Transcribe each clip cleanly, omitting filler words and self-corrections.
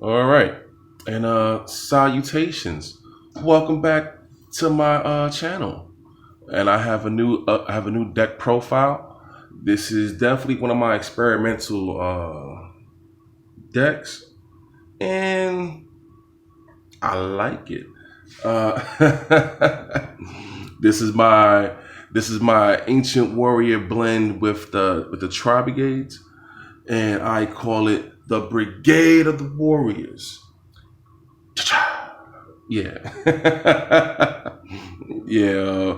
All right, and salutations. Welcome back to my channel, and I have a new deck profile. This is definitely one of my experimental decks, and I like it. Uh, this is my this is my Ancient Warrior blend with the Tri-brigades, and I call it the Brigade of the Warriors. Yeah. Yeah.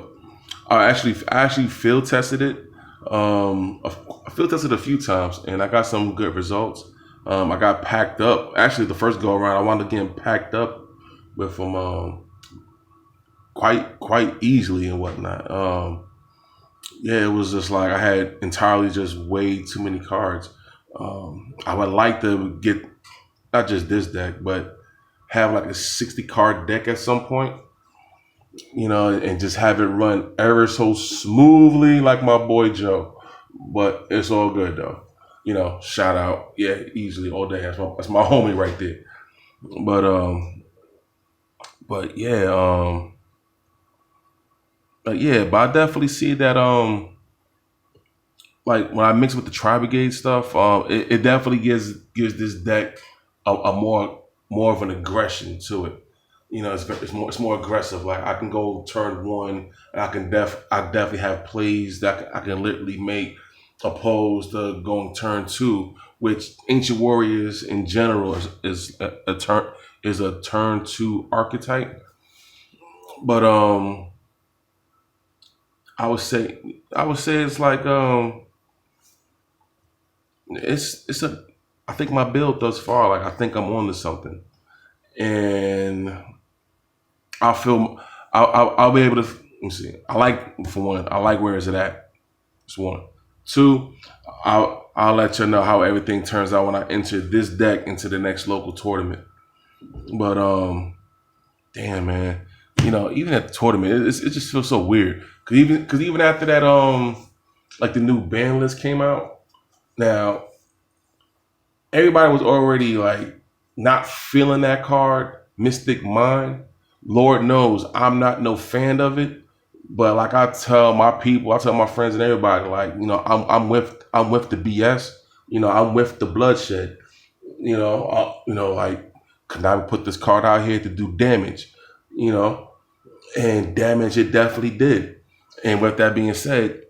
I actually field tested it. I field tested a few times, and I got some good results. I got packed up. Actually, the first go around, I wound up getting packed up with them quite easily and whatnot. Yeah, it was just like I had entirely just way too many cards. I would like to get not just this deck, but have like a 60 card deck at some point, and just have it run ever so smoothly like my boy Joe. But it's all good though. Shout out. Yeah, easily all day. That's my homie right there. But but yeah, but I definitely see that like when I mix with the Tri Brigade stuff, it definitely gives this deck a more of an aggression to it. It's more aggressive. Like I can go turn one, and I definitely have plays that I can literally make opposed to going turn two, which Ancient Warriors in general is a turn two archetype. But I would say it's like it's a I think my build thus far, like I think I'm on to something, and I'll feel I'll be able to. Let me see. I like for one. I like where is it at. It's one. Two. I'll let you know how everything turns out when I enter this deck into the next local tournament. But damn man, even at the tournament, it just feels so weird. Cause even after that like the new ban list came out. Now everybody was already like not feeling that card, Mystic Mind. Lord knows I'm not no fan of it, but like I tell my people, I tell my friends and everybody, like I'm with the BS. I'm with the bloodshed. Like can I put this card out here to do damage? You know, and damage it definitely did. And with that being said,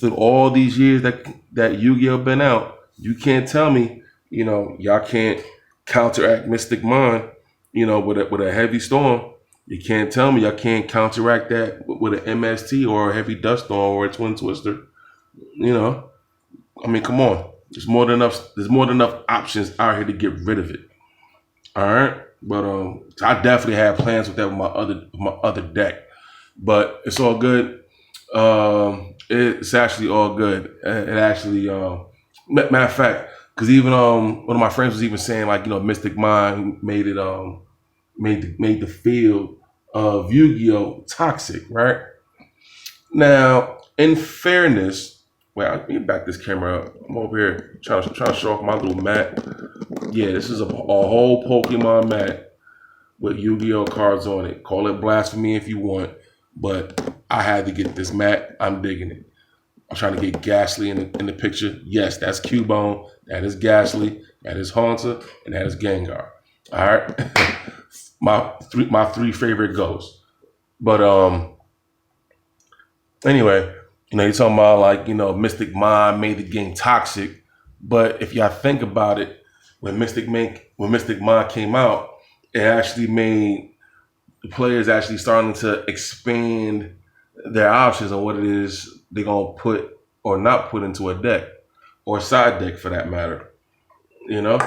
through all these years that Yu-Gi-Oh been out, you can't tell me, y'all can't counteract Mystic Mind, with a heavy storm. You can't tell me y'all can't counteract that with an MST or a heavy dust storm or a twin twister. You know, I mean, come on. There's more than enough. There's more than enough options out here to get rid of it. All right, but I definitely have plans with that with my other deck. But it's all good. It's actually all good. It actually, matter of fact, because even one of my friends was even saying like Mystic Mind made it made the field of Yu-Gi-Oh toxic, right? Now, in fairness, wait, let me back this camera up. I'm over here trying to show off my little mat. Yeah, this is a whole Pokemon mat with Yu-Gi-Oh cards on it. Call it blasphemy if you want, but I had to get this mat. I'm digging it. I'm trying to get Ghastly in the picture. Yes, that's Cubone. That is Ghastly. That is Haunter. And that is Gengar. All right. my three favorite ghosts. But anyway, you're talking about like, Mystic Mind made the game toxic. But if y'all think about it, when Mystic Mind came out, it actually made the players actually starting to expand their options on what it is they're gonna put or not put into a deck or a side deck for that matter. You know,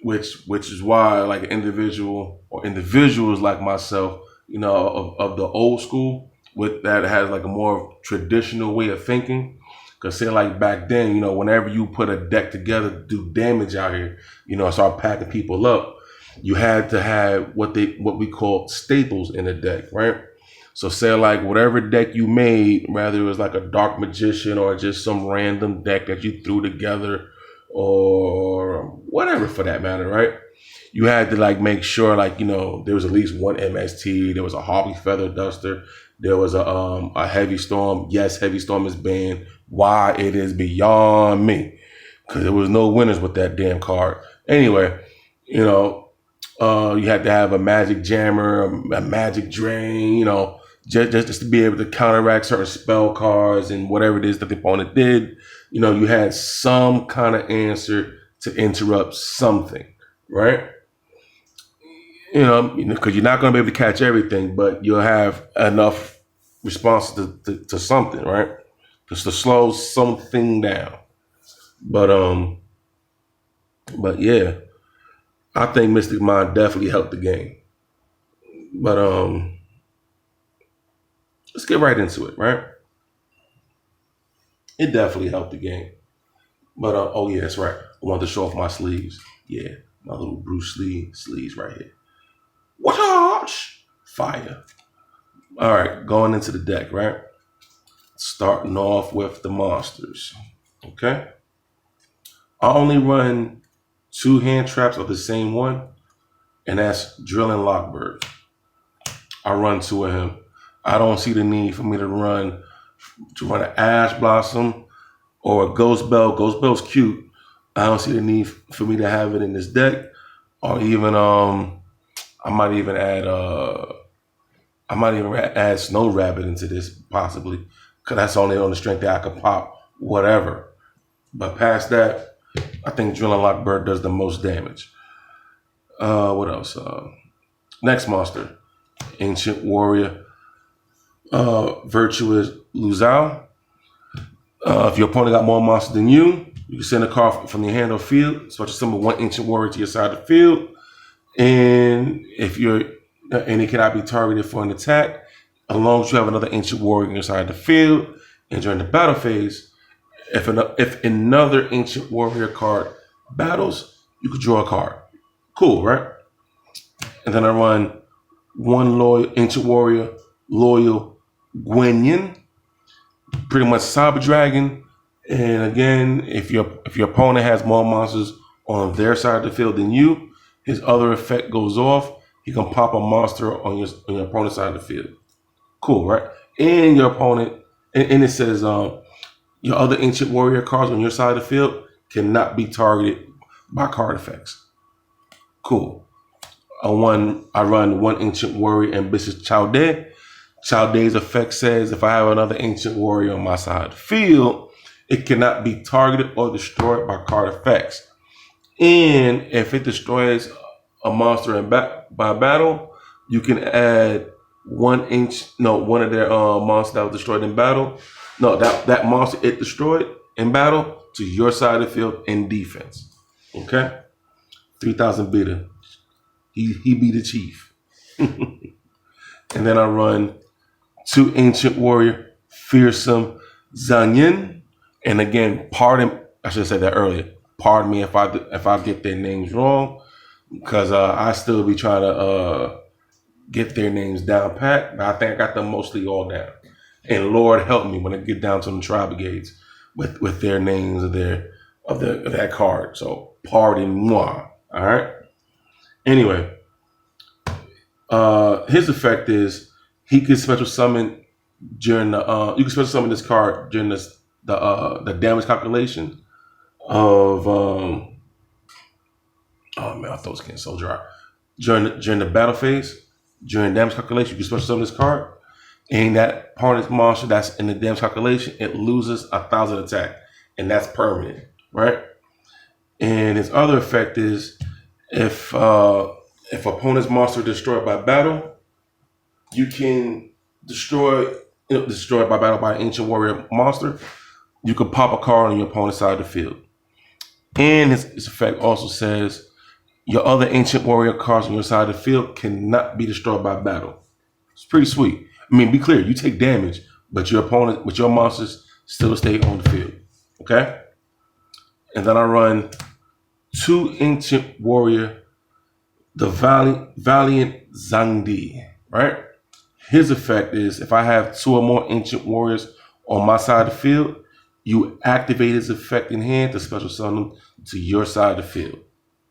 which is why like an individual or individuals like myself, of the old school with that has like a more traditional way of thinking. Cause say like back then, whenever you put a deck together to do damage out here, start packing people up, you had to have what we call staples in a deck, right? So say like whatever deck you made, whether it was like a dark magician or just some random deck that you threw together, or whatever for that matter, right? You had to like make sure like, there was at least one MST, there was a Harvey Feather Duster, there was a Heavy Storm. Yes, Heavy Storm is banned. Why? It is beyond me. Because there was no winners with that damn card. Anyway, you had to have a Magic Jammer, a Magic Drain, just to be able to counteract certain spell cards and whatever it is that the opponent did. You had some kind of answer to interrupt something, right? Because you're not going to be able to catch everything, but you'll have enough response to something, right? Just to slow something down. But yeah, I think Mystic Mind definitely helped the game. But let's get right into it, right? It definitely helped the game. But oh yeah, that's right. I wanted to show off my sleeves. Yeah, my little Bruce Lee sleeves right here. Watch fire. All right, going into the deck, right? Starting off with the monsters. Okay. I only run 2 hand traps of the same one, and that's Drillin' Lockbird. I run 2 of him. I don't see the need for me to run an Ash Blossom or a Ghost Bell. Ghost Bell's cute. I don't see the need for me to have it in this deck, or even I might even add Snow Rabbit into this possibly, because that's only on the strength that I could pop whatever. But past that, I think Drillin' Lockbird does the most damage. What else? Next monster, Ancient Warrior, Virtuous Luzao. If your opponent got more monsters than you can send a card from your hand or field, such as symbol 1 Ancient Warrior to your side of the field. And it cannot be targeted for an attack, as long as you have another Ancient Warrior on your side of the field. And during the battle phase, if another Ancient Warrior card battles, you could draw a card. Cool, right? And then I run 1 loyal Ancient Warrior, loyal Gwenyan, pretty much Cyber Dragon. And again, if your opponent has more monsters on their side of the field than you, his other effect goes off. You can pop a monster on your opponent's side of the field. Cool, right? And your opponent, and it says your other Ancient Warrior cards on your side of the field cannot be targeted by card effects. Cool. I run 1 Ancient Warrior, Ambitious Chaldea. Chaldea's effect says if I have another Ancient Warrior on my side of the field, it cannot be targeted or destroyed by card effects. And if it destroys a monster by battle, you can add one of their monsters that was destroyed in battle. No, that monster it destroyed in battle to your side of the field in defense. Okay? 3,000 beta. He be the chief. And then I run 2 Ancient Warrior, Fearsome Zanyin. And again, I should have said that earlier. Pardon me if I get their names wrong, because I still be trying to get their names down pat. But I think I got them mostly all down. And Lord help me when I get down to the Tri-brigades with their names of that card. So pardon moi. All right. Anyway, his effect is he can special summon during you can special summon this card during the damage calculation of oh man, my throat's getting so dry. During the battle phase, during damage calculation, you can special summon this card, and that opponent's monster that's in the damage calculation, it loses 1,000 attack, and that's permanent, right? And his other effect is if opponent's monster is destroyed by battle, you can destroyed by battle by an Ancient Warrior monster, you can pop a card on your opponent's side of the field. And his effect also says your other Ancient Warrior cards on your side of the field cannot be destroyed by battle. It's pretty sweet. I mean, be clear, you take damage, but your opponent, with your monsters, still stay on the field. Okay? And then I run 2 Ancient Warrior, the Valiant Zangdi, right? His effect is if I have 2 or more Ancient Warriors on my side of the field, you activate his effect in hand to special summon him to your side of the field,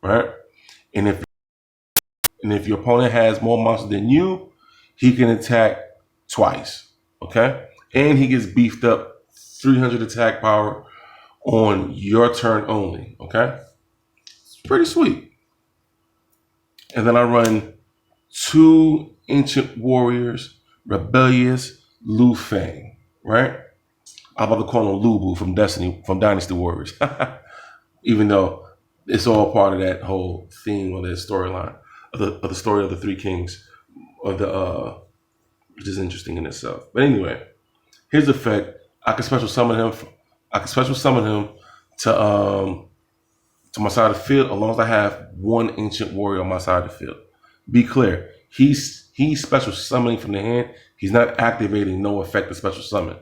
right? And if your opponent has more monsters than you, he can attack twice, okay? And he gets beefed up 300 attack power on your turn only, okay? It's pretty sweet. And then I run 2 Ancient Warriors, Rebellious Lu Fang, right? I'm about to call him Lubu from Dynasty Warriors. Even though it's all part of that whole theme or that storyline of the story of the Three Kings, of the which is interesting in itself. But anyway, his effect, I can special summon him. I can special summon him to my side of the field, as long as I have 1 Ancient Warrior on my side of the field. Be clear, he's special summoning from the hand. He's not activating no effect to special summon.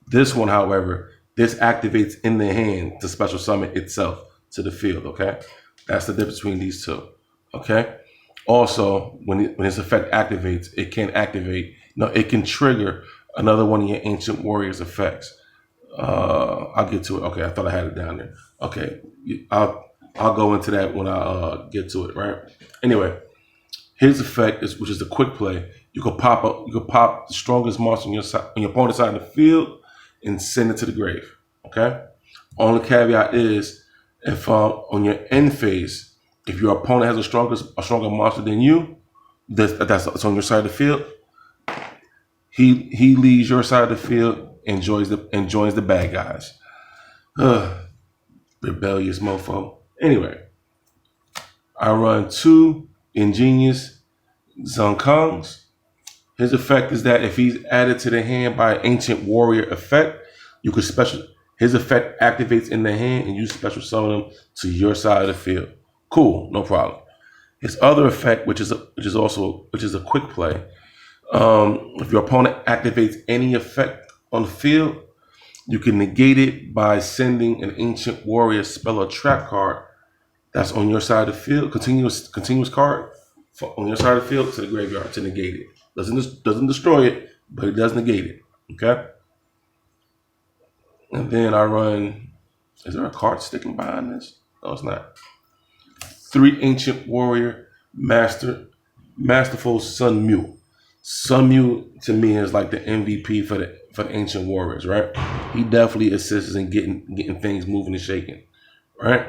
This one, however, this activates in the hand to special summon itself to the field, okay? That's the difference between these two, okay? Also, when his effect activates, it can trigger another one of your Ancient Warriors effects. I'll get to it. Okay, I thought I had it down there. Okay, I'll go into that when I get to it, right? Anyway, his effect which is the quick play. You can pop the strongest monster on your opponent's side of the field and send it to the grave. Okay. Only caveat is if on your end phase, if your opponent has a stronger monster than you, that's on your side of the field. He leaves your side of the field and joins the bad guys. Rebellious mofo. Anyway, I run 2 Ingenious Zonkongs. His effect is that if he's added to the hand by an Ancient Warrior effect, you could his effect activates in the hand and you special summon him to your side of the field. Cool, no problem. His other effect, which is a quick play, if your opponent activates any effect on the field, you can negate it by sending an Ancient Warrior spell or trap card that's on your side of the field, continuous card on your side of the field to the graveyard to negate it. Doesn't destroy it, but it does negate it. Okay. And then I run. Is there a card sticking behind this? No, it's not. 3 Ancient Warrior Masterful Sun Mu. Sun Mu to me is like the MVP for the Ancient Warriors, right? He definitely assists in getting things moving and shaking, right?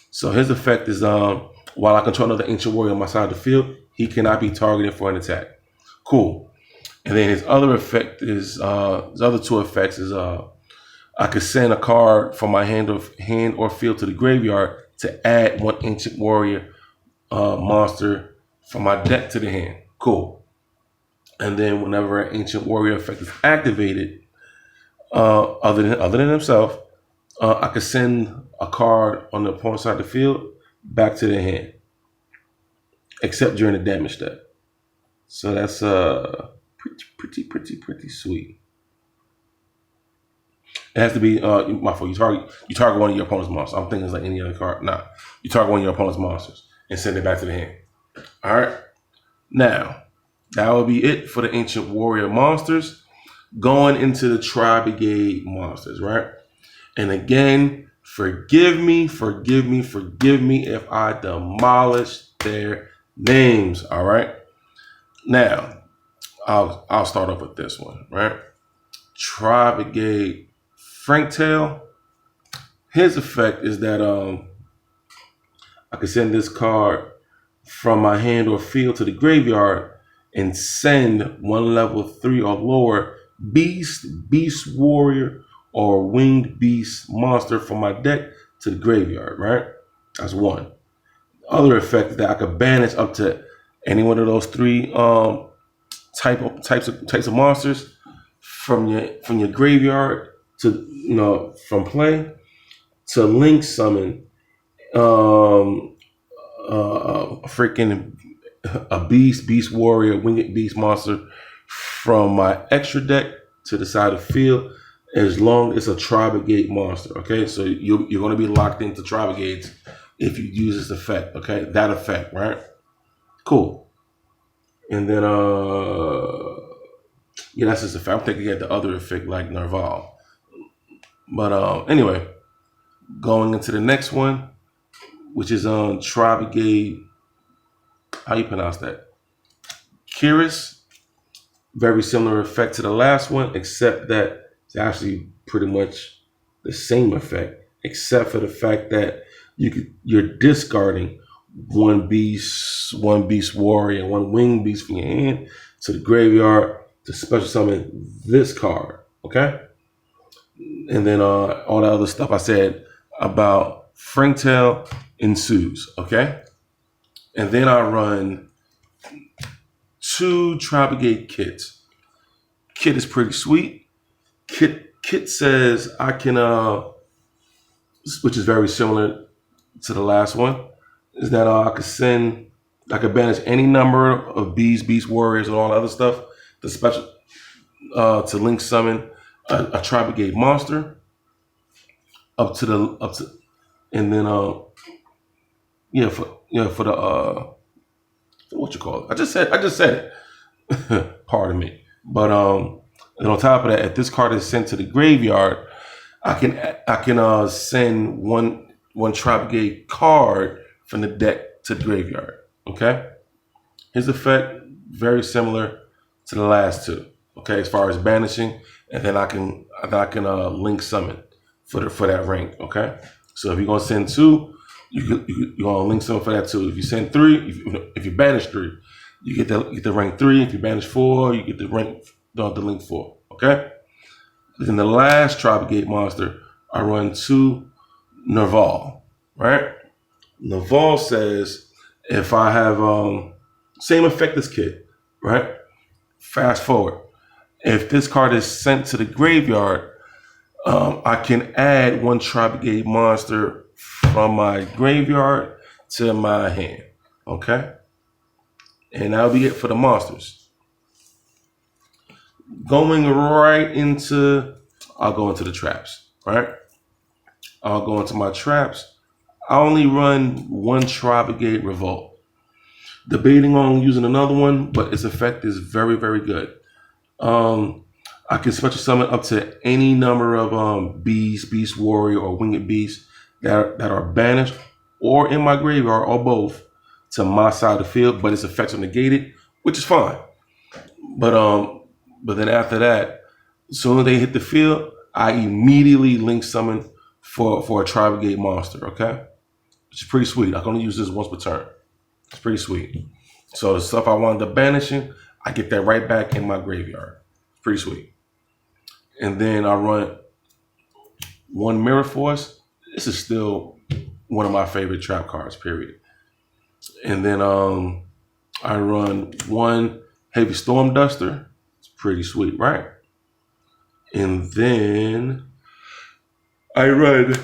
So his effect is while I control another Ancient Warrior on my side of the field, he cannot be targeted for an attack. Cool. And then his other effect is his other 2 effects is I could send a card from my hand or field to the graveyard to add 1 Ancient Warrior monster from my deck to the hand. Cool. And then whenever an Ancient Warrior effect is activated, other than himself, I could send a card on the opponent's side of the field back to the hand, except during the damage step. So that's pretty sweet. It has to be my fault. You target one of your opponent's monsters. I'm thinking it's like any other card. Nah, you target one of your opponent's monsters and send it back to the hand. All right. Now that will be it for the Ancient Warrior monsters. Going into the Tri-brigade monsters, right? And again, forgive me if I demolish their names. All right. Now, I'll start off with this one, right? Tri-brigade Franktail. His effect is that I can send this card from my hand or field to the graveyard and send 1 level 3 or lower beast warrior, or winged beast monster from my deck to the graveyard, right? That's 1. Other effect is that I could banish up to any one of those 3 types of monsters from your graveyard to from play to link summon a beast warrior, winged beast monster from my extra deck to the side of the field, as long as it's a Tri-brigade monster. Okay, so you're going to be locked into Tri-brigades if you use this effect. Okay, that effect, right? Cool. And then yeah, that's just effect. I'm thinking you had the other effect like Narval. But anyway, going into the next one, which is on Tri-brigade. How you pronounce that? Kiris. Very similar effect to the last one, except that it's actually pretty much the same effect, except for the fact that you're discarding one beast warrior, and one winged beast from your hand to the graveyard to special summon this card. Okay, and then all the other stuff I said about Franktail ensues. Okay, and then I run 2 Tri-brigade kits. Kit is pretty sweet. Kit says I can which is very similar to the last one, is that I could banish any number of beast warriors and all the other stuff. The special to link summon a Tri-brigade monster up to and then for the what you call it? I just said it. Pardon me. But and on top of that, if this card is sent to the graveyard, I can send one Tri-brigade card from the deck to the graveyard. Okay, his effect very similar to the last two. Okay, as far as banishing, and then I can link summon for that rank. Okay, so if you're gonna send 2, you're gonna link summon for that 2. If you send 3, if you banish 3, you get the rank 3. If you banish 4, you get the link 4. Okay. Then the last Tri-brigade monster, I run 2 Nerval. Right. Nerval says if I have same effect as Kid. Right. Fast forward. If this card is sent to the graveyard, I can add 1 Tri-brigade monster from my graveyard to my hand. Okay. And that'll be it for the monsters. I'll go into the traps, right? I'll go into my traps. I only run 1 Tri-brigade Revolt. Debating on using another one, but its effect is very, very good. I can special summon up to any number of beast warrior, or winged beasts that are banished or in my graveyard, or both, to my side of the field, but its effects are negated, which is fine. But then after that, as soon as they hit the field, I immediately link summon for a Tri-brigade monster. Okay, which is pretty sweet. I can only use this once per turn. It's pretty sweet. So the stuff I wanted to banishing, I get that right back in my graveyard. It's pretty sweet. And then I run 1 Mirror Force. This is still one of my favorite trap cards, period. And then I run 1 Heavy Storm Duster. It's pretty sweet, right? And then I run,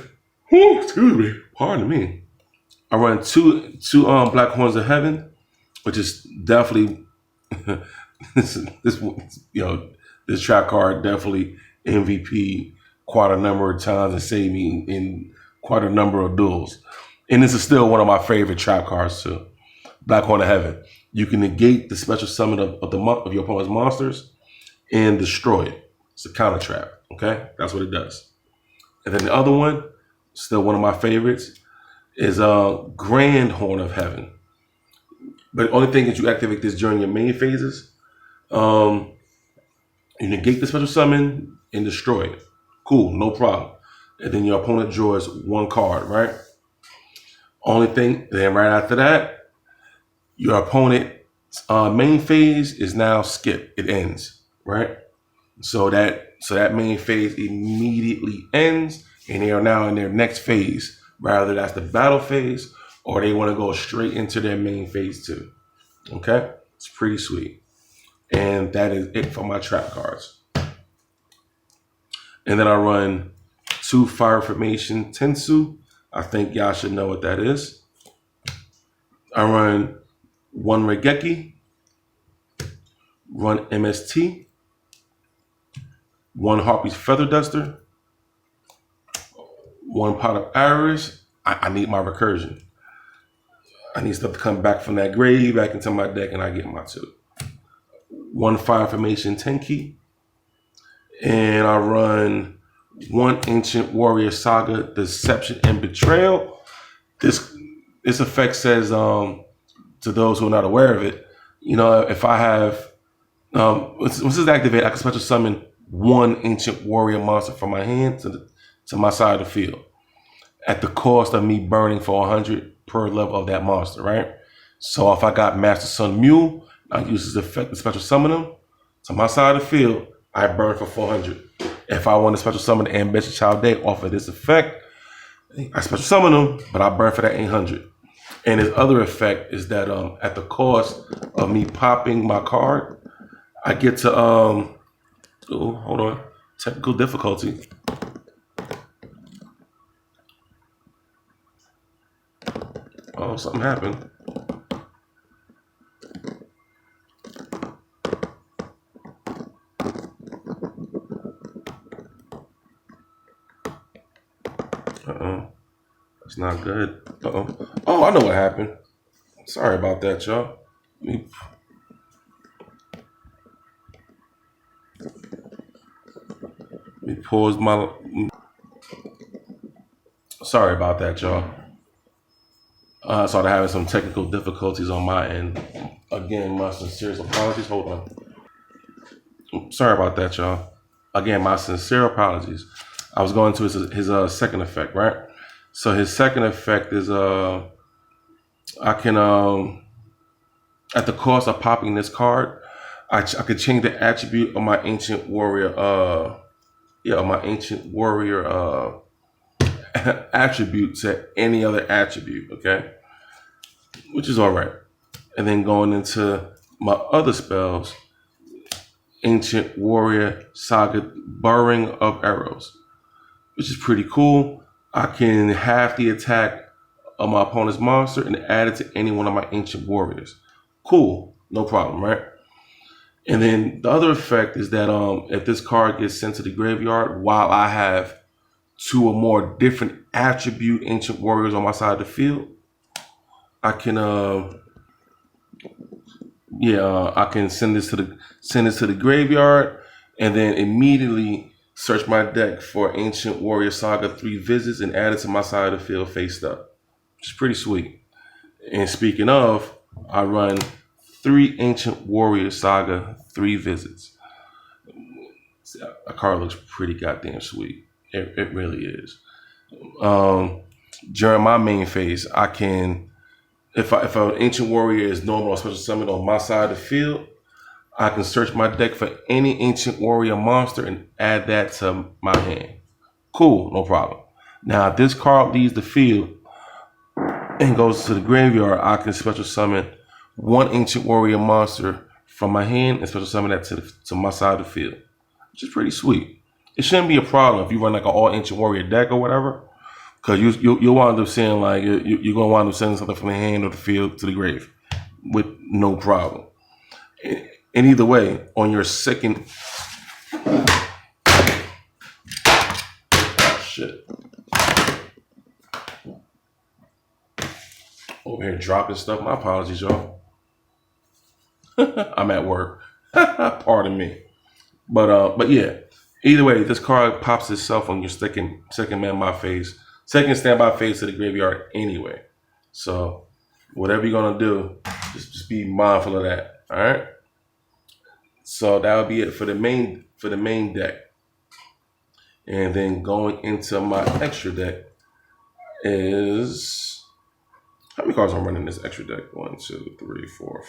pardon me. I run two Black Horns of Heaven, which is definitely this trap card definitely MVP quite a number of times and saved me in quite a number of duels. And this is still one of my favorite trap cards too. Black Horn of Heaven. You can negate the special summon of your opponent's monsters and destroy it. It's a counter trap. Okay, that's what it does. And then the other one, still one of my favorites, is Grand Horn of Heaven. But the only thing is you activate this during your main phases. You negate the special summon and destroy it. Cool, no problem. And then your opponent draws 1 card, right? Only thing, then right after that, your opponent's main phase is now skipped. It ends, right? So that main phase immediately ends, and they are now in their next phase. Rather, that's the battle phase, or they want to go straight into their main phase too. Okay? It's pretty sweet. And that is it for my trap cards. And then I run 2 Fire Formation Tensu. I think y'all should know what that is. I run 1 Regeki, 1 MST, 1 Harpy's Feather Duster, 1 Pot of Arrows. I need my recursion. I need stuff to come back from that grave back into my deck, and I get my 2. 1 Fire Formation Tenki, and I run one Ancient Warrior Saga, Deception and Betrayal. This effect says, to those who are not aware of it, if I have, once this is activated, I can special summon one Ancient Warrior monster from my hand to my side of the field at the cost of me burning for 100 per level of that monster, right? So if I got Master Sun Mule, I use this effect to special summon him to my side of the field, I burn for 400. If I want to special summon the Ambitious Child Day off of this effect, I special summon him, but I burn for that 800. And his other effect is that at the cost of me popping my card, I get to hold on, technical difficulty. Oh, something happened. That's not good. Oh, I know what happened. Sorry about that, y'all. Let me pause my. Sorry about that, y'all. Started having some technical difficulties on my end. Again, my sincerest apologies. Hold on. Sorry about that, y'all. Again, my sincere apologies. I was going to his second effect, right? So his second effect is I can at the cost of popping this card, I could change the attribute of my Ancient Warrior attribute to any other attribute, okay? Which is all right. And then going into my other spells, Ancient Warrior Saga Burring of Arrows, which is pretty cool. I can half the attack of my opponent's monster and add it to any one of my Ancient Warriors. Cool, no problem, right? And then the other effect is that if this card gets sent to the graveyard while I have two or more different attribute Ancient Warriors on my side of the field, I can I can send this to the graveyard and then immediately search my deck for Ancient Warrior Saga 3 visits and add it to my side of the field face up. Which is pretty sweet. And speaking of, I run 3 Ancient Warrior Saga 3 visits. A card looks pretty goddamn sweet. It really is. During my main phase, I can, if an Ancient Warrior is normal or special summon on my side of the field, I can search my deck for any Ancient Warrior monster and add that to my hand. Cool, no problem. Now, if this card leaves the field and goes to the graveyard, I can special summon one Ancient Warrior monster from my hand and special summon that to my side of the field, which is pretty sweet. It shouldn't be a problem if you run like an all Ancient Warrior deck or whatever, because you'll wind up saying like you're gonna wind up sending something from the hand or the field to the grave with no problem. And either way, on your second, shit, over here dropping stuff. My apologies, y'all. I'm at work. Pardon me. But yeah. Either way, this card pops itself on your second standby phase to the graveyard anyway. So whatever you're gonna do, just be mindful of that. All right. So that would be it for the main deck. And then going into my extra deck is, how many cards I'm running this extra deck? 1, 2, 3, 4,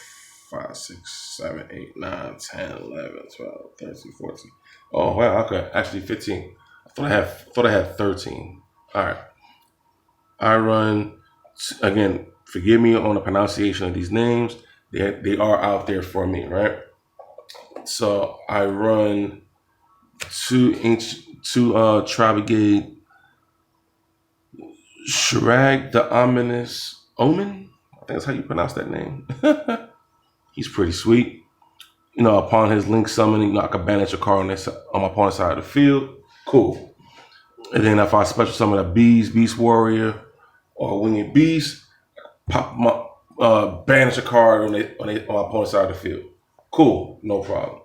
5, 6, 7, 8, 9, 10, 11, 12, 13, 14. Oh wow, okay, actually 15. I thought I had 13. All right. I run, again, forgive me on the pronunciation of these names. They are out there for me, right? So I run 2 Tri-brigade Shrag the Ominous Omen. I think that's how you pronounce that name. He's pretty sweet. Upon his link summoning, I can banish a card on my opponent's side of the field. Cool. And then if I special summon a Beast Warrior, or a Winged Beast, pop my banish a card on my opponent's side of the field. Cool, no problem.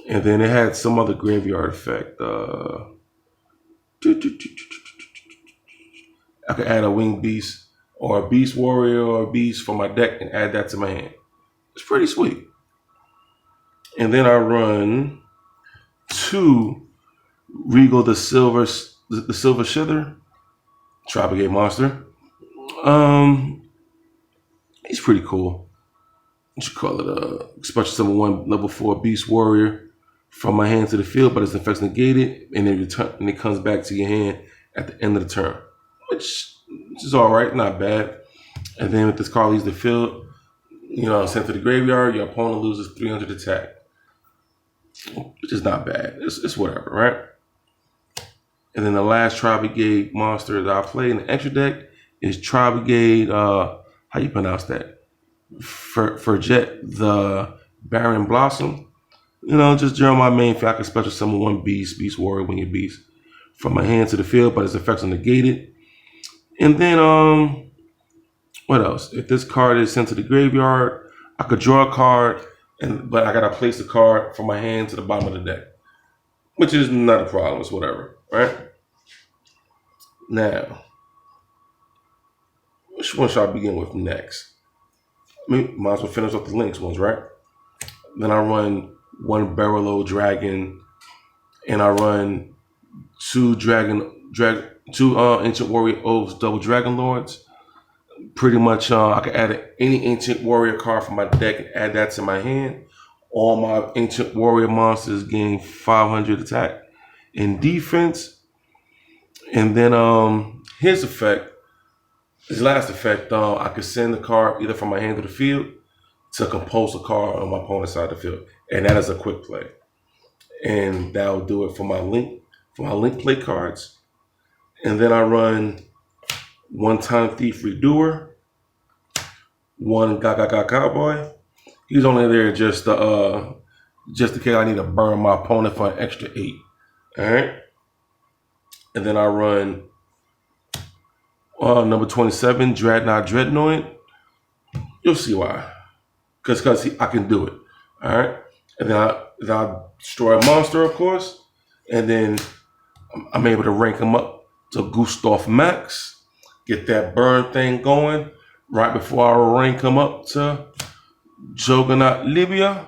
And then it had some other graveyard effect. I could add a winged beast or a beast warrior or a beast for my deck and add that to my hand. It's pretty sweet. And then I run 2 Regal the Silver Shither Tri-brigade monster. He's pretty cool. You should call it a special summon 1 level 4 beast warrior from my hand to the field, but its effects negated, and it comes back to your hand at the end of the turn, which is all right, not bad. And then if this card leaves the field, sent to the graveyard, your opponent loses 300 attack, which is not bad. It's whatever, right? And then the last Tri-brigade monster that I play in the extra deck is Tri-brigade, how you pronounce that? Forget the Barren Blossom. Just during my main phase, I can special summon 1 beast warrior, winged beast, from my hand to the field, but its effects are negated. And then, what else? If this card is sent to the graveyard, I could draw a card, but I gotta place the card from my hand to the bottom of the deck, which is not a problem. It's whatever, right? Now, which one should I begin with next? Might as well finish off the links ones, right? Then I run 1 Barrel Dragon, and I run 2 Ancient Warrior Oaths double Dragon Lords. Pretty much, I can add any Ancient Warrior card from my deck and add that to my hand. All my Ancient Warrior monsters gain 500 attack and defense. And then his last effect, I could send the card either from my hand to the field to compose a card on my opponent's side of the field, and that is a quick play. And that will do it for my link play cards. And then I run 1 Time Thief Redoer, 1 Gaga Cowboy. He's only there just in case I need to burn my opponent for an extra 8. All right. And then I run number 27, Dreadnought. You'll see why. Because I can do it. All right. And then I destroy a monster, of course. And then I'm able to rank him up to Gustav Max. Get that burn thing going right before I rank him up to Juggernaut Libya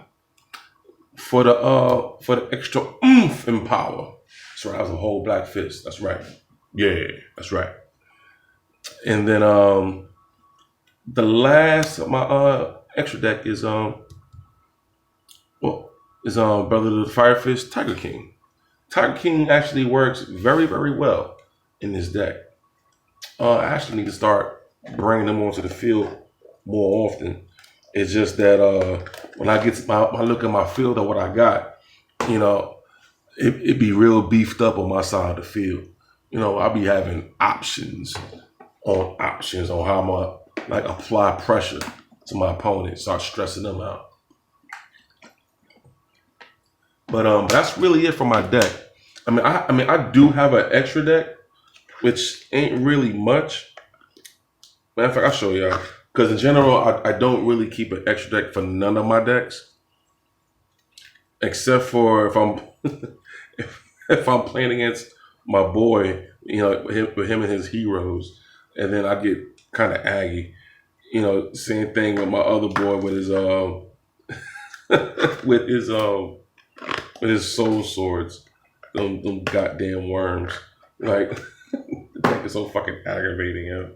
for the extra oomph and power. That's right. I was a whole black fist. That's right. Yeah, that's right. And then the last of my extra deck is Brother of the Fire Fist, Tiger King. Tiger King actually works very, very well in this deck. I actually need to start bringing them onto the field more often. It's just that when I get to my look at my field of what I got, it be real beefed up on my side of the field. I'll be having options on how I'm gonna apply pressure to my opponent, start stressing them out. But that's really it for my deck. I do have an extra deck, which ain't really much. Matter of fact, I'll show y'all. Because in general, I don't really keep an extra deck for none of my decks, except for if I'm if I'm playing against my boy, with him and his heroes, and then I get kind of aggy. Same thing with my other boy with his with his soul swords, them goddamn worms. The deck is so fucking aggravating,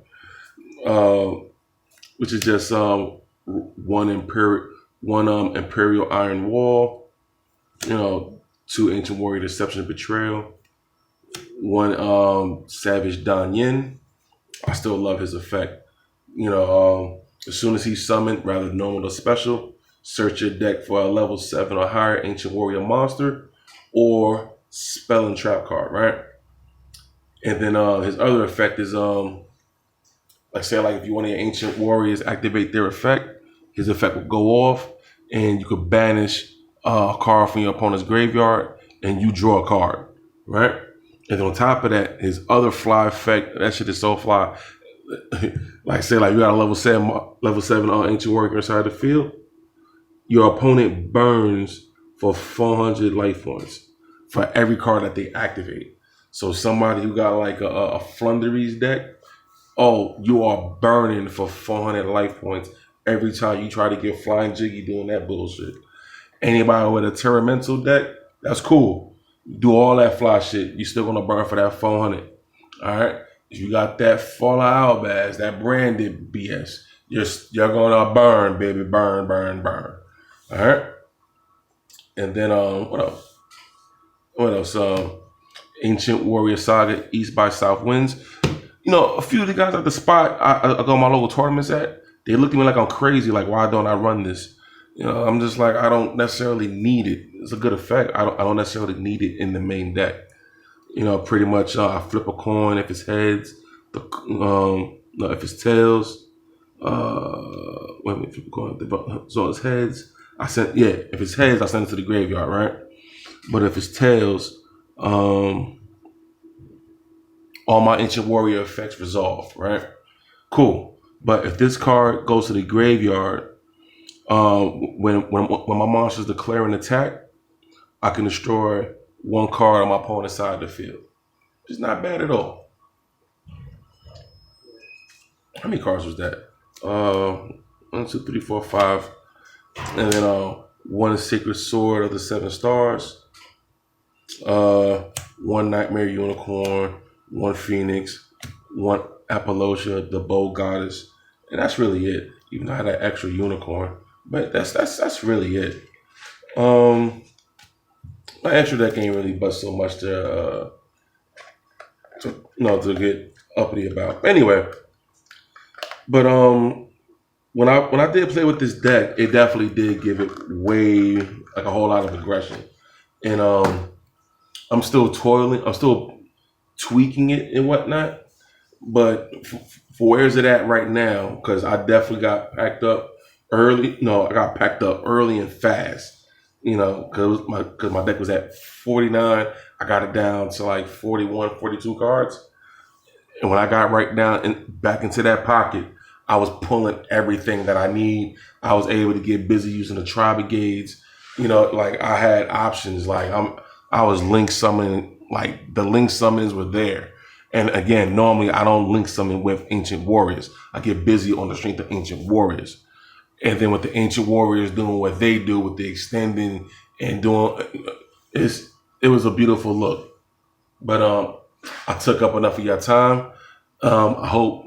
which is just one Imperial Iron Wall, 2 Ancient Warrior Deception and Betrayal, 1 Savage Dan Yin. I still love his effect. As soon as he's summoned, rather normal or special, search your deck for a level 7 or higher Ancient Warrior monster or spell and trap card, right? And then his other effect is if you want your Ancient Warriors activate their effect, his effect will go off, and you could banish a card from your opponent's graveyard, and you draw a card, right? And on top of that, his other fly effect, that shit is so fly. You got a level 7 Ancient Warrior inside the field, your opponent burns for 400 life points for every card that they activate. So somebody who got like a Flunderies deck, oh, you are burning for 400 life points every time you try to get Flying Jiggy doing that bullshit. Anybody with a Terramental deck, that's cool. Do all that fly shit, you still gonna burn for that 400. All right. If you got that Fallout Albaz, that branded BS, you're gonna burn, baby, burn, burn, burn. All right. And then what else? What else? Ancient Warrior Saga, East by South Winds. You know, a few of the guys at the spot I go to my local tournaments at, they look at me like I'm crazy. Like, why don't I run this? You know, I'm just like, I don't necessarily need it. It's a good effect. I don't necessarily need it in the main deck. You know, pretty much I flip a coin if it's heads. No, if it's tails. Wait a minute, flip a coin. So it's heads. If it's heads, I send it to the graveyard, right? But if it's tails, all my Ancient Warrior effects resolve, right? Cool. But if this card goes to the graveyard, when my monsters declare an attack, I can destroy one card on my opponent's side of the field. It's not bad at all. How many cards was that? 1, 2, 3, 4, 5. And then one Sacred Sword of the 7 Stars. One Nightmare Unicorn. One Phoenix. One Apollosia, the Bow Goddess. And that's really it. Even though I had that extra unicorn. But that's really it. My extra deck ain't really bust so much to get uppity about. Anyway, but when I did play with this deck, it definitely did give it way like a whole lot of aggression, and I'm still toiling, I'm still tweaking it and whatnot. But for where's it at right now? Because I definitely got packed up early. No, I got packed up early and fast. You know, because my deck was at 49. I got it down to like 41, 42 cards. And when I got right down and back into that pocket, I was pulling everything that I need. I was able to get busy using the Tri-brigades. You know, like I had options. Like I was link summoning. Like the link summons were there. And again, normally I don't link summon with Ancient Warriors. I get busy on the strength of Ancient Warriors. And then with the Ancient Warriors doing what they do with the extending and doing, it was a beautiful look. But I took up enough of your time. I hope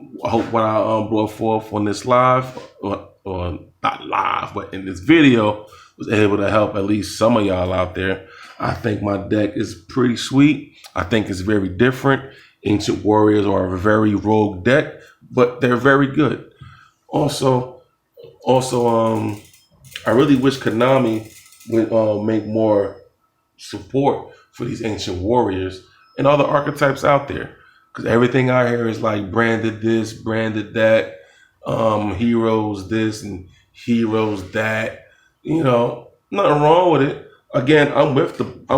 what I brought forth on this live, or not live, but in this video, was able to help at least some of y'all out there. I think my deck is pretty sweet. I think it's very different. Ancient Warriors are a very rogue deck, but they're very good. Also, I really wish Konami would make more support for these Ancient Warriors and other archetypes out there. Because everything I hear is like branded this, branded that, heroes this and heroes that. You know, nothing wrong with it. Again, I'm with the